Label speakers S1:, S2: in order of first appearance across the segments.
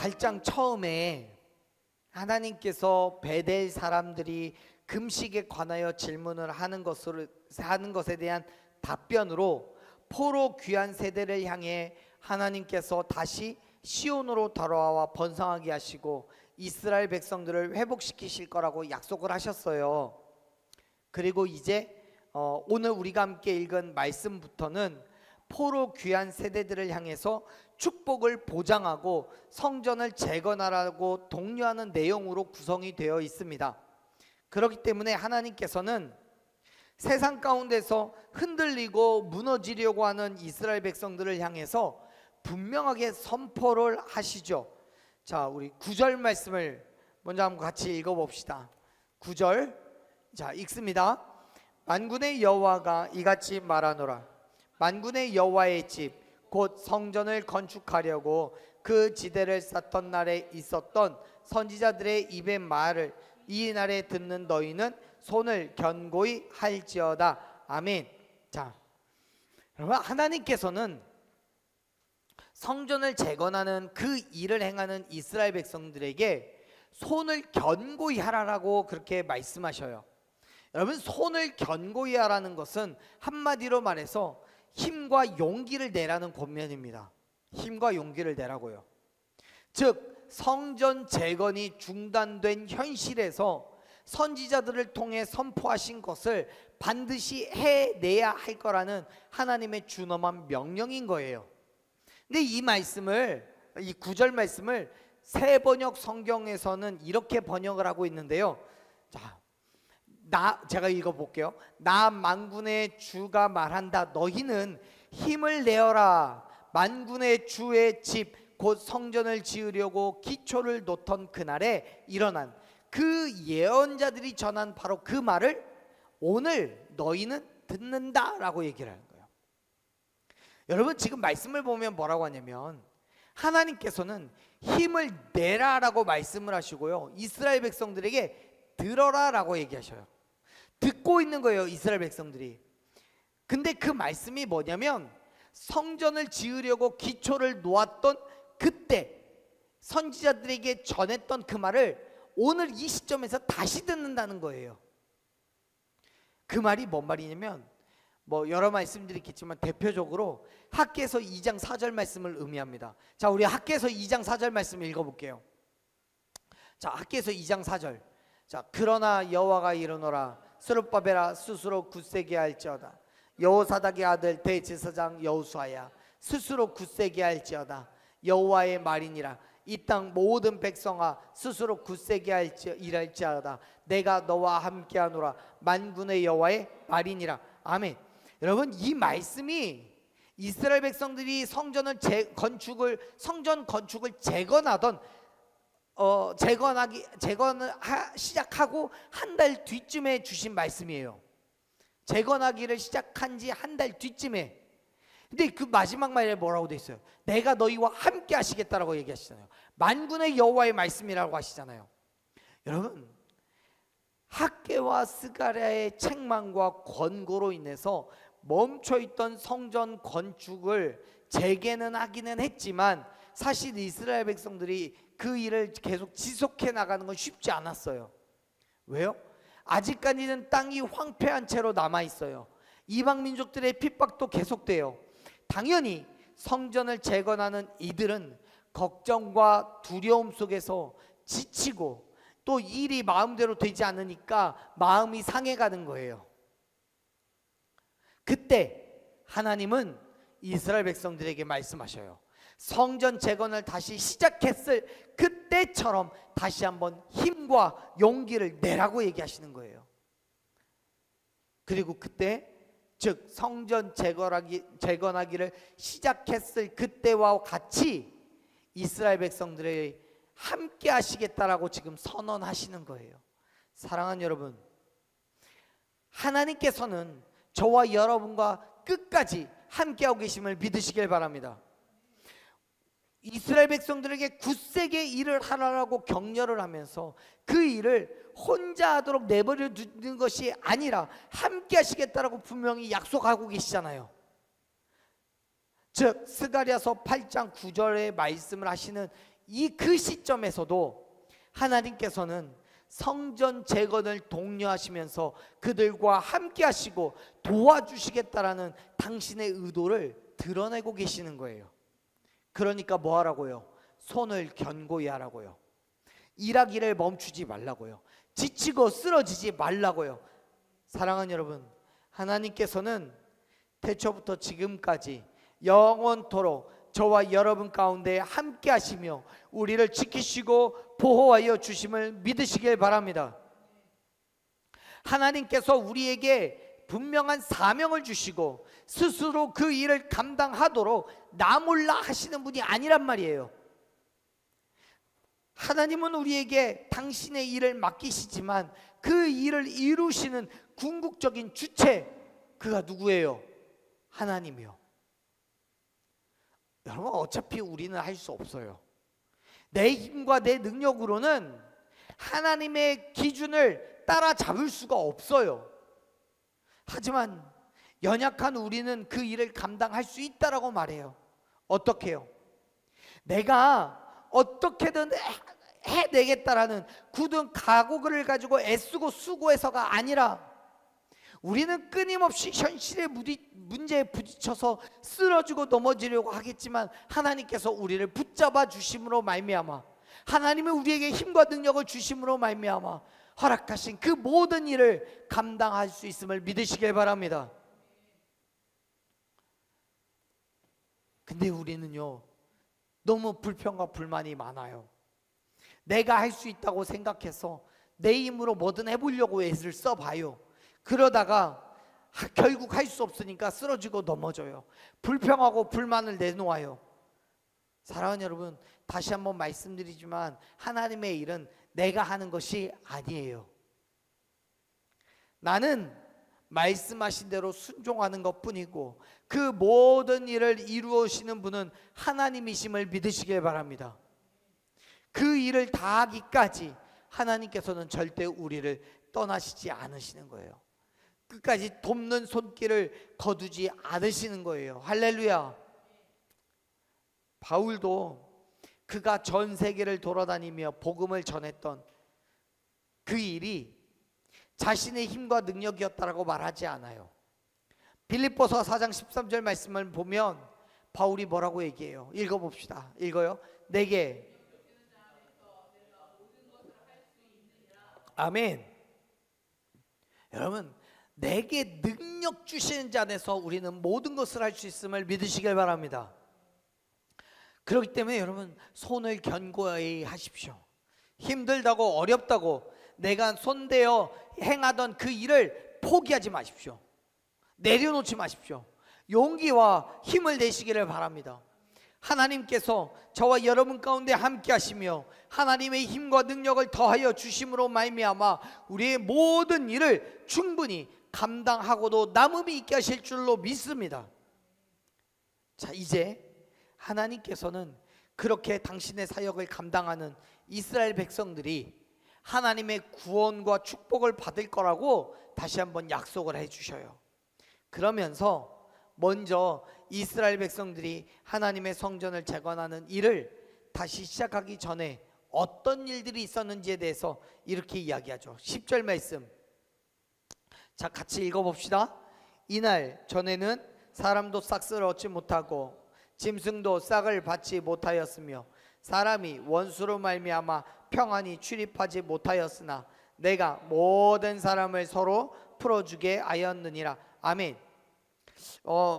S1: 8장 처음에 하나님께서 베델 사람들이 금식에 관하여 질문을 하는 것에 대한 답변으로 포로 귀한 세대를 향해 하나님께서 다시 시온으로 돌아와 번성하게 하시고 이스라엘 백성들을 회복시키실 거라고 약속을 하셨어요. 그리고 이제 오늘 우리가 함께 읽은 말씀부터는 포로 귀한 세대들을 향해서 축복을 보장하고 성전을 재건하라고 독려하는 내용으로 구성이 되어 있습니다. 그렇기 때문에 하나님께서는 세상 가운데서 흔들리고 무너지려고 하는 이스라엘 백성들을 향해서 분명하게 선포를 하시죠. 자, 우리 9절 말씀을 먼저 한번 같이 읽어봅시다. 9절, 자, 읽습니다. 만군의 여호와가 이같이 말하노라. 만군의 여호와의 집 곧 성전을 건축하려고 그 지대를 쌓던 날에 있었던 선지자들의 입의 말을 이 날에 듣는 너희는 손을 견고히 할지어다. 아멘. 자, 여러분, 하나님께서는 성전을 재건하는 그 일을 행하는 이스라엘 백성들에게 손을 견고히 하라라고 그렇게 말씀하셔요. 여러분, 손을 견고히 하라는 것은 한마디로 말해서 힘과 용기를 내라는 권면입니다. 힘과 용기를 내라고요. 즉 성전 재건이 중단된 현실에서 선지자들을 통해 선포하신 것을 반드시 해내야 할 거라는 하나님의 준엄한 명령인 거예요. 근데 이 말씀을, 이 9절 말씀을 새 번역 성경에서는 이렇게 번역을 하고 있는데요. 자, 제가 읽어볼게요. 나 만군의 주가 말한다. 너희는 힘을 내어라. 만군의 주의 집 곧 성전을 지으려고 기초를 놓던 그날에 일어난 그 예언자들이 전한 바로 그 말을 오늘 너희는 듣는다 라고 얘기를 하는 거예요. 여러분, 지금 말씀을 보면 뭐라고 하냐면 하나님께서는 힘을 내라 라고 말씀을 하시고요, 이스라엘 백성들에게 들어라 라고 얘기하셔요. 듣고 있는 거예요, 이스라엘 백성들이. 근데 그 말씀이 뭐냐면 성전을 지으려고 기초를 놓았던 그때 선지자들에게 전했던 그 말을 오늘 이 시점에서 다시 듣는다는 거예요. 그 말이 뭔 말이냐면 뭐 여러 말씀들이 있겠지만 대표적으로 학개서 2장 4절 말씀을 의미합니다. 자, 우리 학개서 2장 4절 말씀 읽어볼게요. 자, 학개서 2장 4절. 자, 그러나 여호와가 이르노라. 스룹바벨아 스스로 굳세게 할지어다. 여호사닥의 아들 대제사장 여호수아야 스스로 굳세게 할지어다. 여호와의 말이니라. 이 땅 모든 백성아 스스로 굳세게 일할지어다. 내가 너와 함께하노라. 만군의 여호와의 말이니라. 아멘. 여러분, 이 말씀이 이스라엘 백성들이 성전 건축을 재건하던 재건을 시작하고 한 달 뒤쯤에 주신 말씀이에요. 재건하기를 시작한 지 한 달 뒤쯤에. 근데 그 마지막 말에 뭐라고 돼 있어요? 내가 너희와 함께 하시겠다라고 얘기하시잖아요. 만군의 여호와의 말씀이라고 하시잖아요. 여러분, 학개와 스가랴의 책망과 권고로 인해서 멈춰있던 성전 건축을 재개는 하기는 했지만 사실 이스라엘 백성들이 그 일을 계속 지속해 나가는 건 쉽지 않았어요. 왜요? 아직까지는 땅이 황폐한 채로 남아있어요. 이방 민족들의 핍박도 계속돼요. 당연히 성전을 재건하는 이들은 걱정과 두려움 속에서 지치고 또 일이 마음대로 되지 않으니까 마음이 상해가는 거예요. 그때 하나님은 이스라엘 백성들에게 말씀하셔요. 성전 재건을 다시 시작했을 그때처럼 다시 한번 힘과 용기를 내라고 얘기하시는 거예요. 그리고 그때, 즉 성전 재건하기를 시작했을 그때와 같이 이스라엘 백성들이 함께 하시겠다라고 지금 선언하시는 거예요. 사랑하는 여러분, 하나님께서는 저와 여러분과 끝까지 함께하고 계심을 믿으시길 바랍니다. 이스라엘 백성들에게 굳세게 일을 하라고 격려를 하면서 그 일을 혼자 하도록 내버려 두는 것이 아니라 함께 하시겠다라고 분명히 약속하고 계시잖아요. 즉 스가랴서 8장 9절에 말씀을 하시는 그 시점에서도 하나님께서는 성전 재건을 독려하시면서 그들과 함께 하시고 도와주시겠다라는 당신의 의도를 드러내고 계시는 거예요. 그러니까 뭐 하라고요? 손을 견고히 하라고요. 일하기를 멈추지 말라고요. 지치고 쓰러지지 말라고요. 사랑하는 여러분, 하나님께서는 태초부터 지금까지 영원토록 저와 여러분 가운데 함께 하시며 우리를 지키시고 보호하여 주심을 믿으시길 바랍니다. 하나님께서 우리에게 분명한 사명을 주시고 스스로 그 일을 감당하도록 나 몰라 하시는 분이 아니란 말이에요. 하나님은 우리에게 당신의 일을 맡기시지만 그 일을 이루시는 궁극적인 주체, 그가 누구예요? 하나님이요. 여러분, 어차피 우리는 할 수 없어요. 내 힘과 내 능력으로는 하나님의 기준을 따라잡을 수가 없어요. 하지만 연약한 우리는 그 일을 감당할 수 있다라고 말해요. 어떻게 해요? 내가 어떻게든 해내겠다라는 굳은 각오를 가지고 애쓰고 수고해서가 아니라 우리는 끊임없이 현실의 문제에 부딪혀서 쓰러지고 넘어지려고 하겠지만 하나님께서 우리를 붙잡아 주심으로 말미암아, 하나님은 우리에게 힘과 능력을 주심으로 말미암아 허락하신 그 모든 일을 감당할 수 있음을 믿으시길 바랍니다. 근데 우리는요, 너무 불평과 불만이 많아요. 내가 할 수 있다고 생각해서 내 힘으로 뭐든 해보려고 애를 써봐요. 그러다가 결국 할 수 없으니까 쓰러지고 넘어져요. 불평하고 불만을 내놓아요. 사랑하는 여러분, 다시 한번 말씀드리지만 하나님의 일은 내가 하는 것이 아니에요. 나는 말씀하신 대로 순종하는 것뿐이고 그 모든 일을 이루시는 분은 하나님이심을 믿으시길 바랍니다. 그 일을 다하기까지 하나님께서는 절대 우리를 떠나시지 않으시는 거예요. 끝까지 돕는 손길을 거두지 않으시는 거예요. 할렐루야. 바울도 그가 전 세계를 돌아다니며 복음을 전했던 그 일이 자신의 힘과 능력이었다라고 말하지 않아요. 빌립보서 4장 13절 말씀을 보면 바울이 뭐라고 얘기해요? 읽어봅시다. 읽어요. 내게, 아멘. 여러분, 내게 능력 주시는 자 안에서 우리는 모든 것을 할 수 있음을 믿으시길 바랍니다. 그렇기 때문에 여러분, 손을 견고히 하십시오. 힘들다고 어렵다고 내가 손대어 행하던 그 일을 포기하지 마십시오. 내려놓지 마십시오. 용기와 힘을 내시기를 바랍니다. 하나님께서 저와 여러분 가운데 함께 하시며 하나님의 힘과 능력을 더하여 주심으로 말미암아 우리의 모든 일을 충분히 감당하고도 남음이 있게 하실 줄로 믿습니다. 자, 이제 하나님께서는 그렇게 당신의 사역을 감당하는 이스라엘 백성들이 하나님의 구원과 축복을 받을 거라고 다시 한번 약속을 해주셔요. 그러면서 먼저 이스라엘 백성들이 하나님의 성전을 재건하는 일을 다시 시작하기 전에 어떤 일들이 있었는지에 대해서 이렇게 이야기하죠. 10절 말씀, 자, 같이 읽어봅시다. 이날 전에는 사람도 싹을 얻지 못하고 짐승도 싹을 받지 못하였으며 사람이 원수로 말미암아 평안히 출입하지 못하였으나 내가 모든 사람을 서로 풀어주게 하였느니라. 아멘.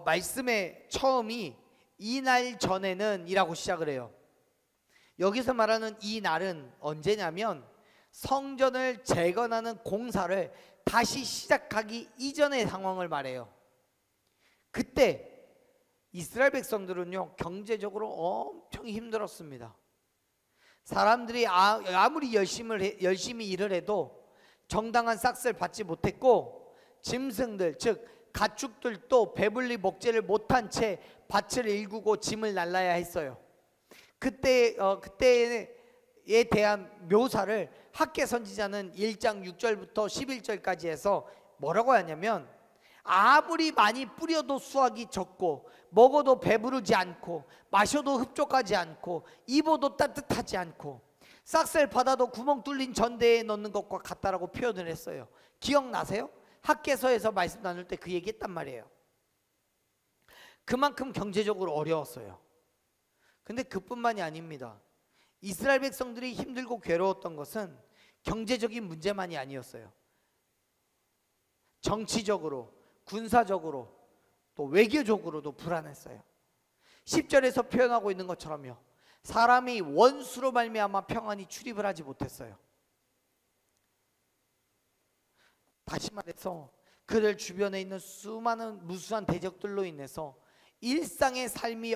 S1: 말씀의 처음이 이날 전에는 이라고 시작을 해요. 여기서 말하는 이 날은 언제냐면 성전을 재건하는 공사를 다시 시작하기 이전의 상황을 말해요. 그때 이스라엘 백성들은요, 경제적으로 엄청 힘들었습니다. 사람들이 아무리 열심히 일을 해도 정당한 싹을 받지 못했고 짐승들, 즉 가축들도 배불리 먹지를 못한 채 밭을 일구고 짐을 날라야 했어요. 그때에 대한 묘사를 학개 선지자는 1장 6절부터 11절까지 해서 뭐라고 하냐면 아무리 많이 뿌려도 수확이 적고, 먹어도 배부르지 않고, 마셔도 흡족하지 않고, 입어도 따뜻하지 않고, 싹쓸 받아도 구멍 뚫린 전대에 넣는 것과 같다라고 표현을 했어요. 기억나세요? 학개서에서 말씀 나눌 때 그 얘기 했단 말이에요. 그만큼 경제적으로 어려웠어요. 근데 그뿐만이 아닙니다. 이스라엘 백성들이 힘들고 괴로웠던 것은 경제적인 문제만이 아니었어요. 정치적으로, 군사적으로, 또 외교적으로도 불안했어요. 10절에서 표현하고 있는 것처럼요, 사람이 원수로 말미암아 평안히 출입을 하지 못했어요. 다시 말해서 그들 주변에 있는 수많은 무수한 대적들로 인해서 일상의 삶이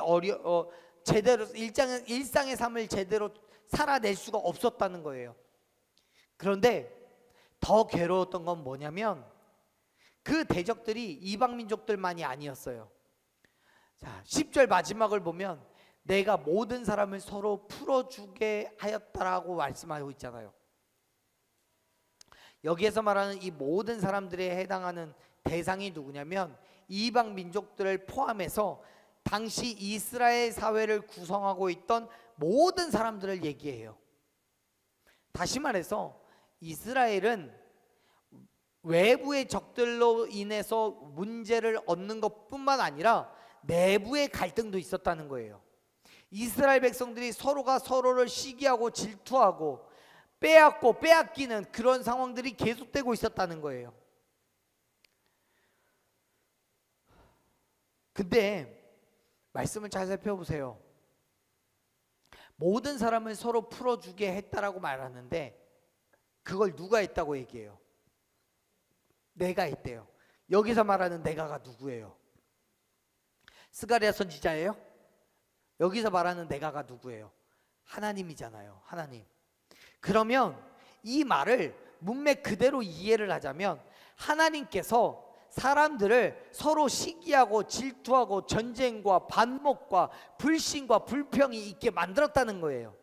S1: 제대로 일상의 삶을 제대로 살아낼 수가 없었다는 거예요. 그런데 더 괴로웠던 건 뭐냐면 그 대적들이 이방 민족들만이 아니었어요. 자, 10절 마지막을 보면 내가 모든 사람을 서로 풀어주게 하였다라고 말씀하고 있잖아요. 여기에서 말하는 이 모든 사람들에 해당하는 대상이 누구냐면 이방 민족들을 포함해서 당시 이스라엘 사회를 구성하고 있던 모든 사람들을 얘기해요. 다시 말해서 이스라엘은 외부의 적들로 인해서 문제를 얻는 것뿐만 아니라 내부의 갈등도 있었다는 거예요. 이스라엘 백성들이 서로가 서로를 시기하고 질투하고 빼앗고 빼앗기는 그런 상황들이 계속되고 있었다는 거예요. 근데 말씀을 잘 살펴보세요. 모든 사람을 서로 풀어주게 했다라고 말하는데 그걸 누가 했다고 얘기해요? 내가 했대요. 여기서 말하는 내가가 누구예요? 스가랴 선지자예요? 여기서 말하는 내가가 누구예요? 하나님이잖아요. 하나님. 그러면 이 말을 문맥 그대로 이해를 하자면 하나님께서 사람들을 서로 시기하고 질투하고 전쟁과 반목과 불신과 불평이 있게 만들었다는 거예요.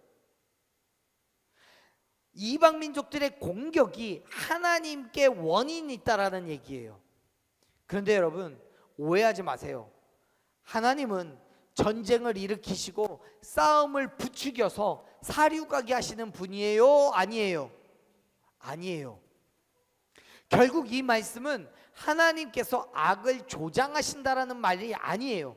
S1: 이방 민족들의 공격이 하나님께 원인이 있다라는 얘기예요. 그런데 여러분 오해하지 마세요. 하나님은 전쟁을 일으키시고 싸움을 부추겨서 사륙하게 하시는 분이에요? 아니에요? 아니에요. 결국 이 말씀은 하나님께서 악을 조장하신다라는 말이 아니에요.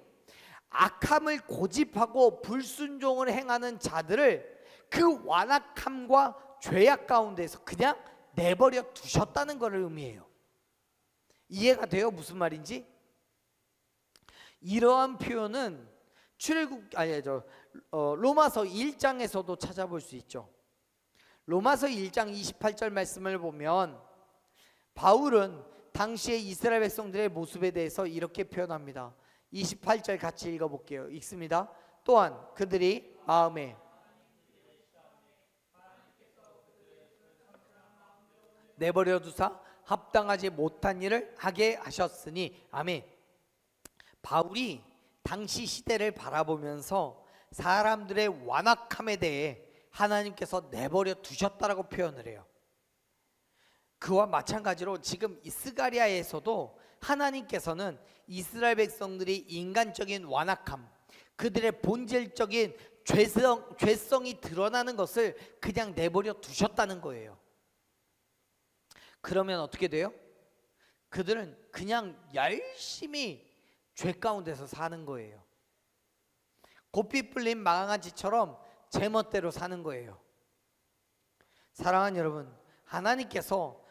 S1: 악함을 고집하고 불순종을 행하는 자들을 그 완악함과 죄악 가운데서 그냥 내버려 두셨다는 것을 의미해요. 이해가 돼요? 무슨 말인지? 이러한 표현은 로마서 1장에서도 찾아볼 수 있죠. 로마서 1장 28절 말씀을 보면 바울은 당시의 이스라엘 백성들의 모습에 대해서 이렇게 표현합니다. 28절 같이 읽어볼게요. 읽습니다. 또한 그들이 마음에 내버려 두사 합당하지 못한 일을 하게 하셨으니 아멘. 바울이 당시 시대를 바라보면서 사람들의 완악함에 대해 하나님께서 내버려 두셨다라고 표현을 해요. 그와 마찬가지로 지금 스가랴에서도 하나님께서는 이스라엘 백성들이 인간적인 완악함, 그들의 본질적인 죄성이 드러나는 것을 그냥 내버려 두셨다는 거예요. 그러면 어떻게 돼요? 그들은 그냥 열심히 죄 가운데서 사는 거예요. 고삐 뿔린 망아지처럼 제멋대로 사는 거예요. 사랑하는 여러분, 하나님께서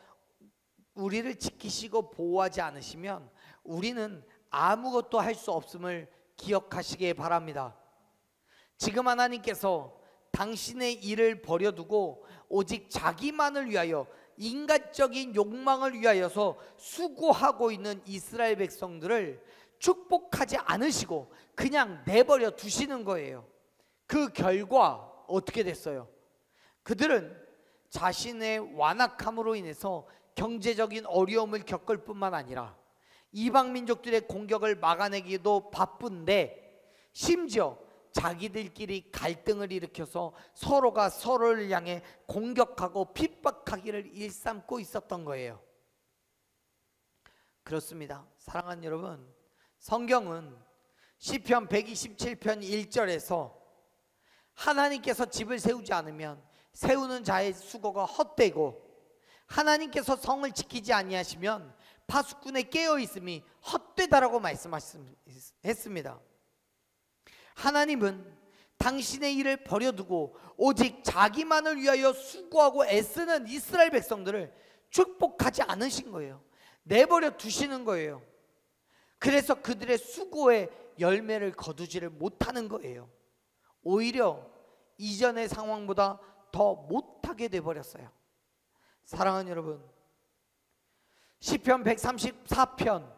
S1: 우리를 지키시고 보호하지 않으시면 우리는 아무것도 할 수 없음을 기억하시기 바랍니다. 지금 하나님께서 당신의 일을 버려두고 오직 자기만을 위하여 인간적인 욕망을 위하여서 수고하고 있는 이스라엘 백성들을 축복하지 않으시고 그냥 내버려 두시는 거예요. 그 결과 어떻게 됐어요? 그들은 자신의 완악함으로 인해서 경제적인 어려움을 겪을 뿐만 아니라 이방 민족들의 공격을 막아내기도 바쁜데 심지어 자기들끼리 갈등을 일으켜서 서로가 서로를 향해 공격하고 핍박하기를 일삼고 있었던 거예요. 그렇습니다. 사랑하는 여러분, 성경은 시편 127편 1절에서 하나님께서 집을 세우지 않으면 세우는 자의 수고가 헛되고 하나님께서 성을 지키지 아니하시면 파수꾼의 깨어있음이 헛되다라고 말씀하셨습니다. 하나님은 당신의 일을 버려두고 오직 자기만을 위하여 수고하고 애쓰는 이스라엘 백성들을 축복하지 않으신 거예요. 내버려 두시는 거예요. 그래서 그들의 수고의 열매를 거두지를 못하는 거예요. 오히려 이전의 상황보다 더 못하게 돼버렸어요. 사랑하는 여러분, 시편 134편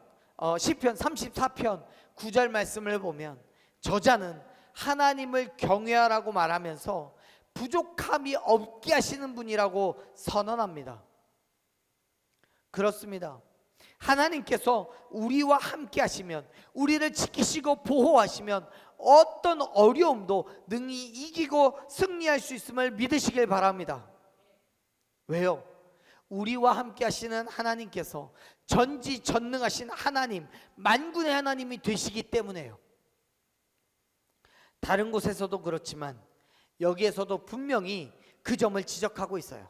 S1: 시편 34편 9절 말씀을 보면 저자는 하나님을 경외하라고 말하면서 부족함이 없게 하시는 분이라고 선언합니다. 그렇습니다. 하나님께서 우리와 함께 하시면, 우리를 지키시고 보호하시면 어떤 어려움도 능히 이기고 승리할 수 있음을 믿으시길 바랍니다. 왜요? 우리와 함께 하시는 하나님께서 전지전능하신 하나님, 만군의 하나님이 되시기 때문에요. 다른 곳에서도 그렇지만 여기에서도 분명히 그 점을 지적하고 있어요.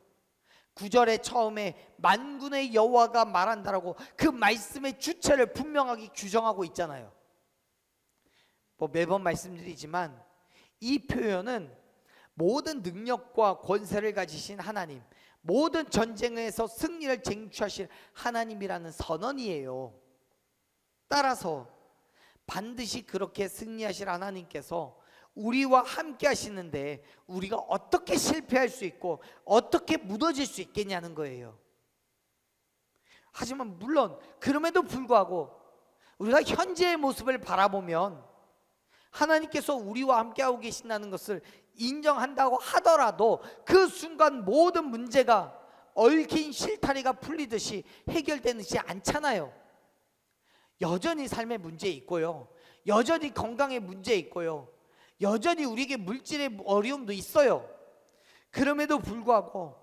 S1: 9절에 처음에 만군의 여호와가 말한다라고 그 말씀의 주체를 분명하게 규정하고 있잖아요. 매번 말씀드리지만 이 표현은 모든 능력과 권세를 가지신 하나님, 모든 전쟁에서 승리를 쟁취하실 하나님이라는 선언이에요. 따라서 반드시 그렇게 승리하실 하나님께서 우리와 함께 하시는데 우리가 어떻게 실패할 수 있고 어떻게 무너질 수 있겠냐는 거예요. 하지만 물론 그럼에도 불구하고 우리가 현재의 모습을 바라보면 하나님께서 우리와 함께하고 계신다는 것을 인정한다고 하더라도 그 순간 모든 문제가 얽힌 실타래가 풀리듯이 해결되지 않잖아요. 여전히 삶의 문제 있고요, 여전히 건강의 문제 있고요, 여전히 우리에게 물질의 어려움도 있어요. 그럼에도 불구하고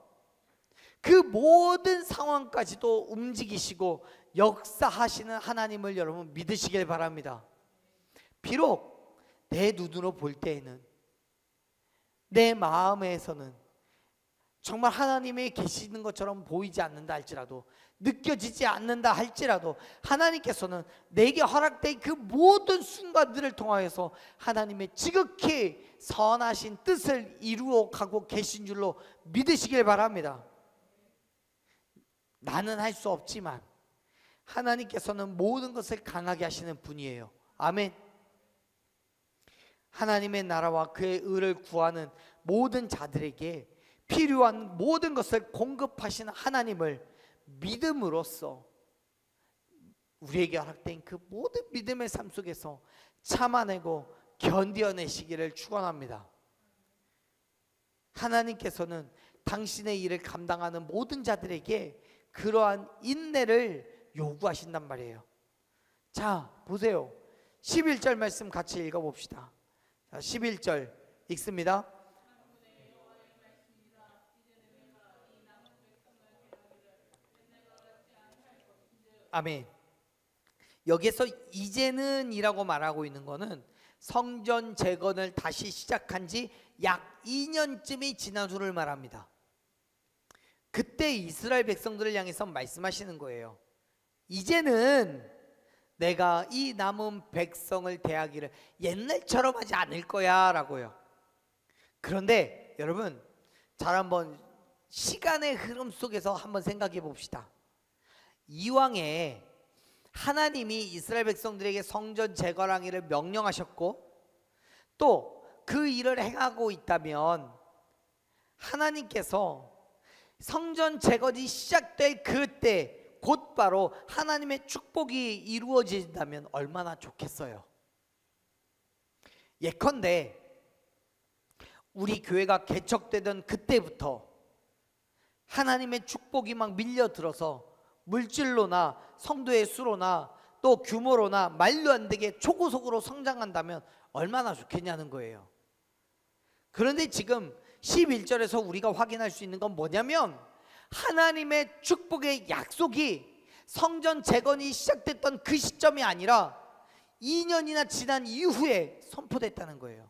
S1: 그 모든 상황까지도 움직이시고 역사하시는 하나님을 여러분 믿으시길 바랍니다. 비록 내 눈으로 볼 때에는, 내 마음에서는 정말 하나님이 계시는 것처럼 보이지 않는다 할지라도, 느껴지지 않는다 할지라도 하나님께서는 내게 허락된 그 모든 순간들을 통하여서 하나님의 지극히 선하신 뜻을 이루어 가고 계신 줄로 믿으시길 바랍니다. 나는 할 수 없지만 하나님께서는 모든 것을 강하게 하시는 분이에요. 아멘. 하나님의 나라와 그의 의를 구하는 모든 자들에게 필요한 모든 것을 공급하시는 하나님을 믿음으로써 우리에게 허락된 그 모든 믿음의 삶 속에서 참아내고 견뎌내시기를 축원합니다. 하나님께서는 당신의 일을 감당하는 모든 자들에게 그러한 인내를 요구하신단 말이에요. 자, 보세요. 11절 말씀 같이 읽어봅시다. 자, 11절 읽습니다. 아멘. 여기서 이제는 이라고 말하고 있는 것은 성전 재건을 다시 시작한 지 약 2년쯤이 지난 후를 말합니다. 그때 이스라엘 백성들을 향해서 말씀하시는 거예요. 이제는 내가 이 남은 백성을 대하기를 옛날처럼 하지 않을 거야 라고요. 그런데 여러분, 잘 한번 시간의 흐름 속에서 한번 생각해 봅시다. 이왕에 하나님이 이스라엘 백성들에게 성전 재건하기를 명령하셨고 또 그 일을 행하고 있다면, 하나님께서 성전 재건이 시작될 그때 곧바로 하나님의 축복이 이루어진다면 얼마나 좋겠어요. 예컨대 우리 교회가 개척되던 그때부터 하나님의 축복이 막 밀려들어서 물질로나 성도의 수로나 또 규모로나 말도 안 되게 초고속으로 성장한다면 얼마나 좋겠냐는 거예요. 그런데 지금 11절에서 우리가 확인할 수 있는 건 뭐냐면, 하나님의 축복의 약속이 성전 재건이 시작됐던 그 시점이 아니라 2년이나 지난 이후에 선포됐다는 거예요.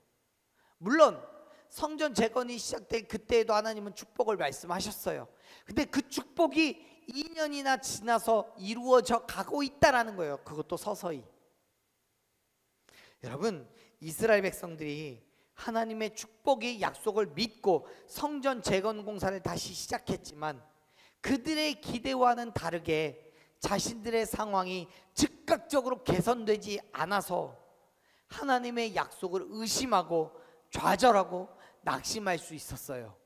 S1: 물론 성전 재건이 시작될 그때에도 하나님은 축복을 말씀하셨어요. 근데 그 축복이 2년이나 지나서 이루어져 가고 있다라는 거예요. 그것도 서서히. 여러분, 이스라엘 백성들이 하나님의 축복의 약속을 믿고 성전 재건 공사를 다시 시작했지만 그들의 기대와는 다르게 자신들의 상황이 즉각적으로 개선되지 않아서 하나님의 약속을 의심하고 좌절하고 낙심할 수 있었어요.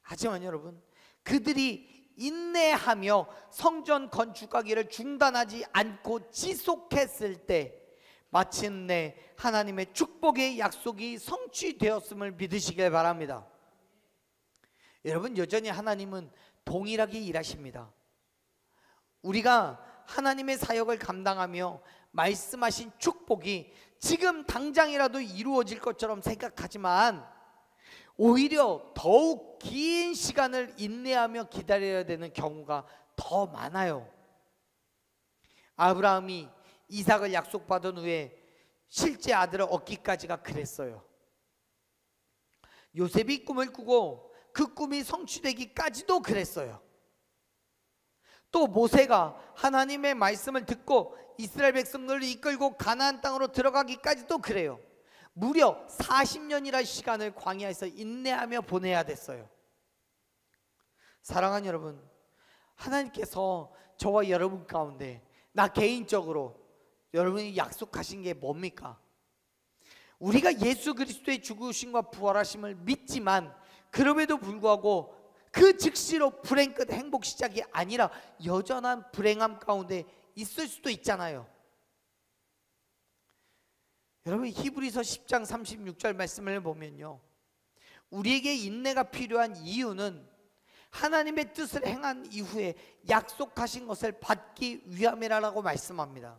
S1: 하지만 여러분, 그들이 인내하며 성전 건축하기를 중단하지 않고 지속했을 때 마침내 하나님의 축복의 약속이 성취되었음을 믿으시길 바랍니다. 여러분, 여전히 하나님은 동일하게 일하십니다. 우리가 하나님의 사역을 감당하며 말씀하신 축복이 지금 당장이라도 이루어질 것처럼 생각하지만 오히려 더욱 긴 시간을 인내하며 기다려야 되는 경우가 더 많아요. 아브라함이 이삭을 약속받은 후에 실제 아들을 얻기까지가 그랬어요. 요셉이 꿈을 꾸고 그 꿈이 성취되기까지도 그랬어요. 또 모세가 하나님의 말씀을 듣고 이스라엘 백성들을 이끌고 가나안 땅으로 들어가기까지도 그래요. 무려 40년이라는 시간을 광야에서 인내하며 보내야 됐어요. 사랑하는 여러분, 하나님께서 저와 여러분 가운데 나 개인적으로 여러분이 약속하신 게 뭡니까? 우리가 예수 그리스도의 죽으심과 부활하심을 믿지만 그럼에도 불구하고 그 즉시로 불행 끝 행복 시작이 아니라 여전한 불행함 가운데 있을 수도 있잖아요. 여러분, 히브리서 10장 36절 말씀을 보면요, 우리에게 인내가 필요한 이유는 하나님의 뜻을 행한 이후에 약속하신 것을 받기 위함이라고 말씀합니다.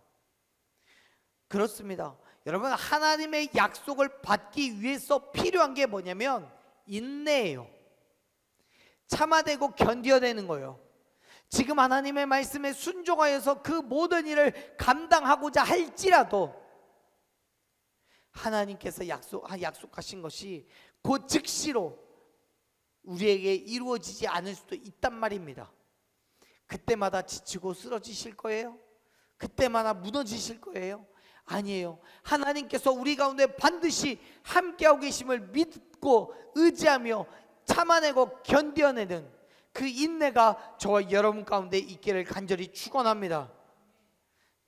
S1: 그렇습니다. 여러분, 하나님의 약속을 받기 위해서 필요한 게 뭐냐면 인내예요. 참아내고 견뎌내는 거예요. 지금 하나님의 말씀에 순종하여서 그 모든 일을 감당하고자 할지라도 하나님께서 약속하신 것이 곧 즉시로 우리에게 이루어지지 않을 수도 있단 말입니다. 그때마다 지치고 쓰러지실 거예요? 그때마다 무너지실 거예요? 아니에요. 하나님께서 우리 가운데 반드시 함께하고 계심을 믿고 의지하며 참아내고 견뎌내는 그 인내가 저와 여러분 가운데 있기를 간절히 축원합니다.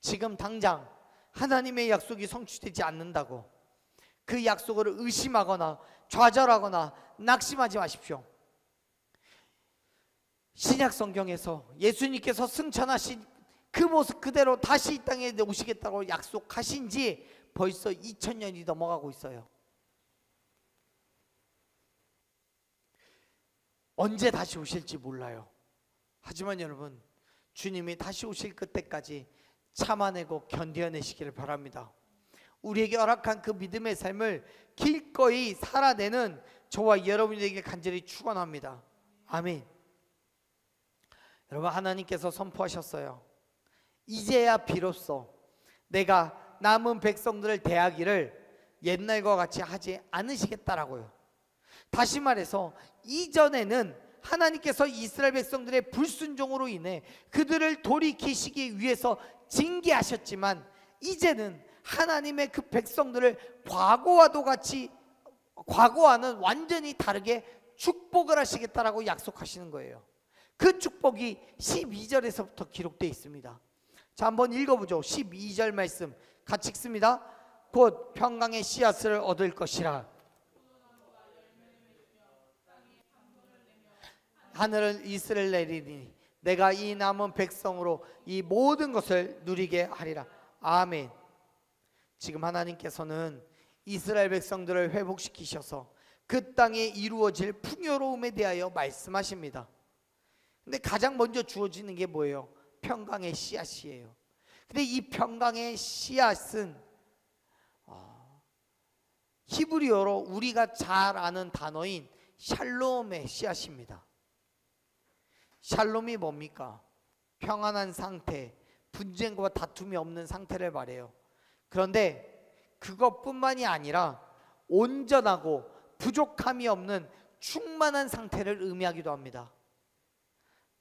S1: 지금 당장 하나님의 약속이 성취되지 않는다고 그 약속을 의심하거나 좌절하거나 낙심하지 마십시오. 신약 성경에서 예수님께서 승천하신 그 모습 그대로 다시 이 땅에 오시겠다고 약속하신 지 벌써 2000년이 넘어가고 있어요. 언제 다시 오실지 몰라요. 하지만 여러분, 주님이 다시 오실 그때까지 참아내고 견뎌내시기를 바랍니다. 우리에게 허락한 그 믿음의 삶을 기꺼이 살아내는 저와 여러분에게 간절히 축원합니다. 아멘. 여러분, 하나님께서 선포하셨어요. 이제야 비로소 내가 남은 백성들을 대하기를 옛날과 같이 하지 않으시겠다라고요. 다시 말해서 이전에는 하나님께서 이스라엘 백성들의 불순종으로 인해 그들을 돌이키시기 위해서 징계하셨지만 이제는 하나님의 그 백성들을 과거와는 완전히 다르게 축복을 하시겠다라고 약속하시는 거예요. 그 축복이 12절에서부터 기록되어 있습니다. 자, 한번 읽어보죠. 12절 말씀 같이 읽습니다. 곧 평강의 씨앗을 얻을 것이라. 하늘은 이슬을 내리니 내가 이 남은 백성으로 이 모든 것을 누리게 하리라. 아멘. 지금 하나님께서는 이스라엘 백성들을 회복시키셔서 그 땅에 이루어질 풍요로움에 대하여 말씀하십니다. 근데 가장 먼저 주어지는 게 뭐예요? 평강의 씨앗이에요. 근데 이 평강의 씨앗은 히브리어로 우리가 잘 아는 단어인 샬롬의 씨앗입니다. 샬롬이 뭡니까? 평안한 상태, 분쟁과 다툼이 없는 상태를 말해요. 그런데 그것뿐만이 아니라 온전하고 부족함이 없는 충만한 상태를 의미하기도 합니다.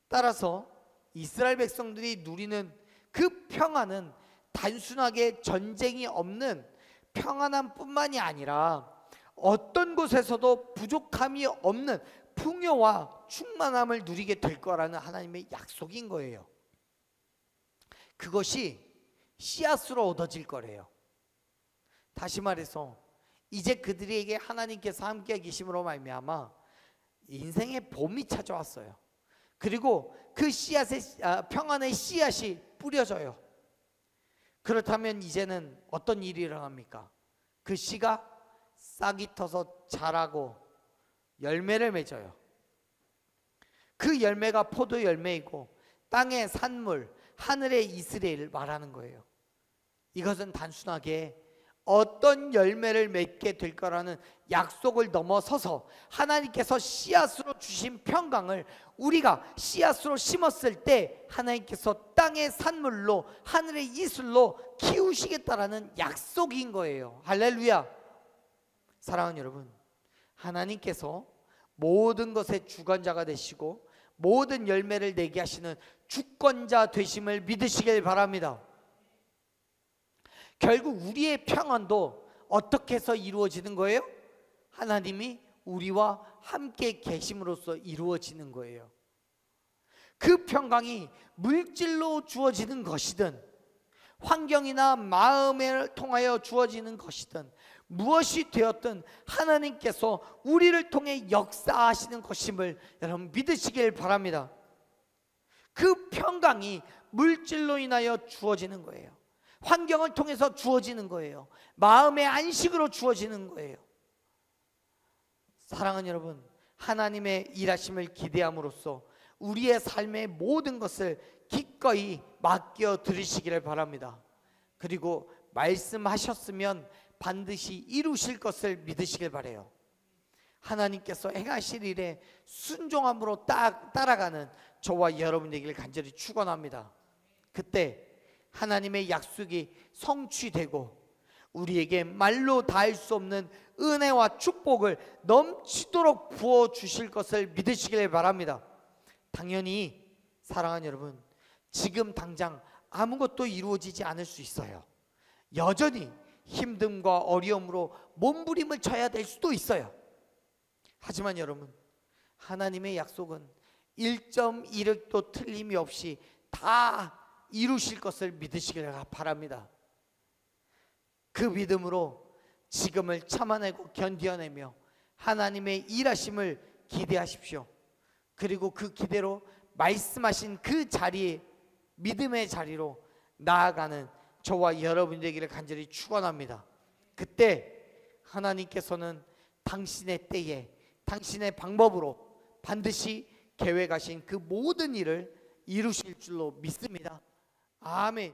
S1: 따라서 이스라엘 백성들이 누리는 그 평안은 단순하게 전쟁이 없는 평안함 뿐만이 아니라 어떤 곳에서도 부족함이 없는 풍요와 충만함을 누리게 될 거라는 하나님의 약속인 거예요. 그것이 씨앗으로 얻어질 거래요. 다시 말해서 이제 그들에게 하나님께서 함께 계심으로 말미암아 인생의 봄이 찾아왔어요. 그리고 그 씨앗의 평안의 씨앗이 뿌려져요. 그렇다면 이제는 어떤 일이 일어납니까? 그 씨가 싹이 터서 자라고 열매를 맺어요. 그 열매가 포도 열매이고 땅의 산물, 하늘의 이스라엘을 말하는 거예요. 이것은 단순하게 어떤 열매를 맺게 될 거라는 약속을 넘어서서 하나님께서 씨앗으로 주신 평강을 우리가 씨앗으로 심었을 때 하나님께서 땅의 산물로 하늘의 이슬로 키우시겠다라는 약속인 거예요. 할렐루야. 사랑하는 여러분, 하나님께서 모든 것의 주관자가 되시고 모든 열매를 내게 하시는 주권자 되심을 믿으시길 바랍니다. 결국 우리의 평안도 어떻게 해서 이루어지는 거예요? 하나님이 우리와 함께 계심으로써 이루어지는 거예요. 그 평강이 물질로 주어지는 것이든 환경이나 마음을 통하여 주어지는 것이든 무엇이 되었든 하나님께서 우리를 통해 역사하시는 것임을 여러분 믿으시길 바랍니다. 그 평강이 물질로 인하여 주어지는 거예요. 환경을 통해서 주어지는 거예요. 마음의 안식으로 주어지는 거예요. 사랑하는 여러분, 하나님의 일하심을 기대함으로써 우리의 삶의 모든 것을 기꺼이 맡겨 드리시기를 바랍니다. 그리고 말씀하셨으면 반드시 이루실 것을 믿으시길 바라요. 하나님께서 행하실 일에 순종함으로 따라가는 저와 여러분 되기를 간절히 축원합니다. 그때 하나님의 약속이 성취되고 우리에게 말로 다할 수 없는 은혜와 축복을 넘치도록 부어주실 것을 믿으시길 바랍니다. 당연히 사랑하는 여러분, 지금 당장 아무것도 이루어지지 않을 수 있어요. 여전히 힘듦과 어려움으로 몸부림을 쳐야 될 수도 있어요. 하지만 여러분, 하나님의 약속은 1.1획도 틀림이 없이 다 이루실 것을 믿으시길 바랍니다. 그 믿음으로 지금을 참아내고 견뎌내며 하나님의 일하심을 기대하십시오. 그리고 그 기대로 말씀하신 그 자리에, 믿음의 자리로 나아가는 저와 여러분 되기를 간절히 축원합니다. 그때 하나님께서는 당신의 때에 당신의 방법으로 반드시 계획하신 그 모든 일을 이루실 줄로 믿습니다. 아멘.